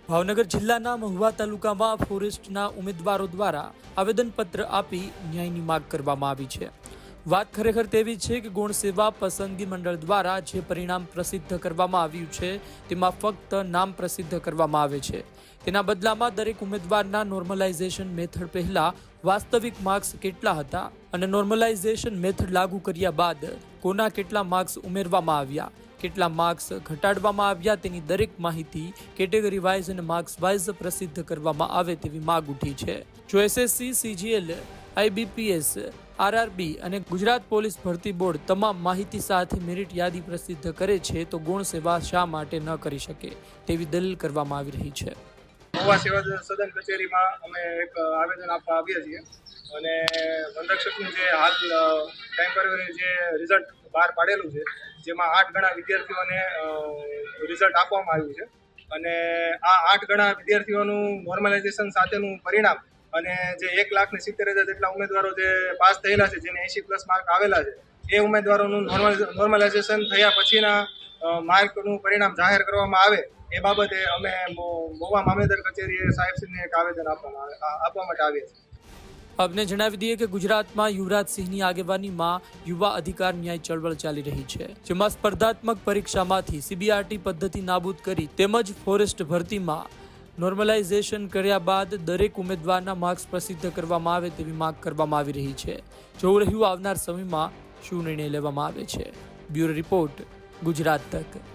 ભાવનગર જિલ્લાના મહુવા તાલુકામાં ફોરેસ્ટના ઉમેદવારો દ્વારા આવેદનપત્ર આપી ન્યાયની માંગ કરવામાં આવી છે। વાત ખરેખર તેવી છે કે ગૌણ સેવા પસંદગી મંડળ દ્વારા જે પરિણામ પ્રસિદ્ધ કરવામાં આવ્યું છે તેમાં ફક્ત નામ પ્રસિદ્ધ કરવામાં આવે છે। તેના બદલામાં દરેક ઉમેદવારના નોર્મલાઇઝેશન મેથડ પહેલા વાસ્તવિક માર્ક્સ કેટલા હતા અને નોર્મલાઇઝેશન મેથડ લાગુ કર્યા બાદ કોના કેટલા માર્ક્સ ઉમેરવામાં આવ્યા, કેટલા માર્ક્સ ઘટાડવામાં આવ્યા તેની દરેક માહિતી કેટેગરી વાઇઝ અને માર્ક્સ વાઇઝ પ્રસિદ્ધ કરવામાં આવે તેવી માંગ ઉઠી છે। જો એસએસસી, સીજીએલ, આઈબીપીએસ, આરઆરબી અને ગુજરાત પોલીસ ભરતી બોર્ડ તમામ માહિતી સાથે મેરિટ યાદી પ્રસિદ્ધ કરે છે તો ગૌણ સેવા શા માટે ન કરી શકે તેવી દલીલ કરવામાં આવી રહી છે। મહુવા સેવા સદન કચેરીમાં અમે એક આવેદન આપવા આવ્યા છીએ અને વનરક્ષકનું જે હાલ ટેમ્પરરી જે રિઝલ્ટ બહાર પાડેલું છે જેમાં 8 ગણા વિદ્યાર્થીઓને રિઝલ્ટ આપવામાં આવ્યું છે અને આ 8 ગણા વિદ્યાર્થીઓનું નોર્મલાઇઝેશન સાથેનું પરિણામ અને જે 1,70,000 જેટલા ઉમેદવારો જે પાસ થયેલા છે જેને 80+ માર્ક આવેલા છે એ ઉમેદવારોનું નોર્મલાઇઝેશન થયા પછીના માર્કનું પરિણામ જાહેર કરવામાં આવે એ બાબતે અમે મહુવા મામલતદાર કચેરીએ સાહેબશ્રીને એક આવેદન આપવા માટે આવ્યા છીએ। આપને જણાવી દઈએ કે ગુજરાતમાં યુવરાજસિંહની આગેવાનીમાં યુવા અધિકાર ન્યાય ચળવળ ચાલી રહી છે, જેમાં સ્પર્ધાત્મક પરીક્ષામાંથી સીબીઆરટી પદ્ધતિ નાબૂદ કરી તેમજ ફોરેસ્ટ ભરતીમાં નોર્મલાઇઝેશન કર્યા બાદ દરેક ઉમેદવારના માર્ક્સ પ્રસિદ્ધ કરવામાં આવે તેવી માંગ કરવામાં આવી રહી છે। જોવું રહ્યું આવનાર સમયમાં શું નિર્ણય લેવામાં આવે છે। બ્યુરો રિપોર્ટ, ગુજરાત તક।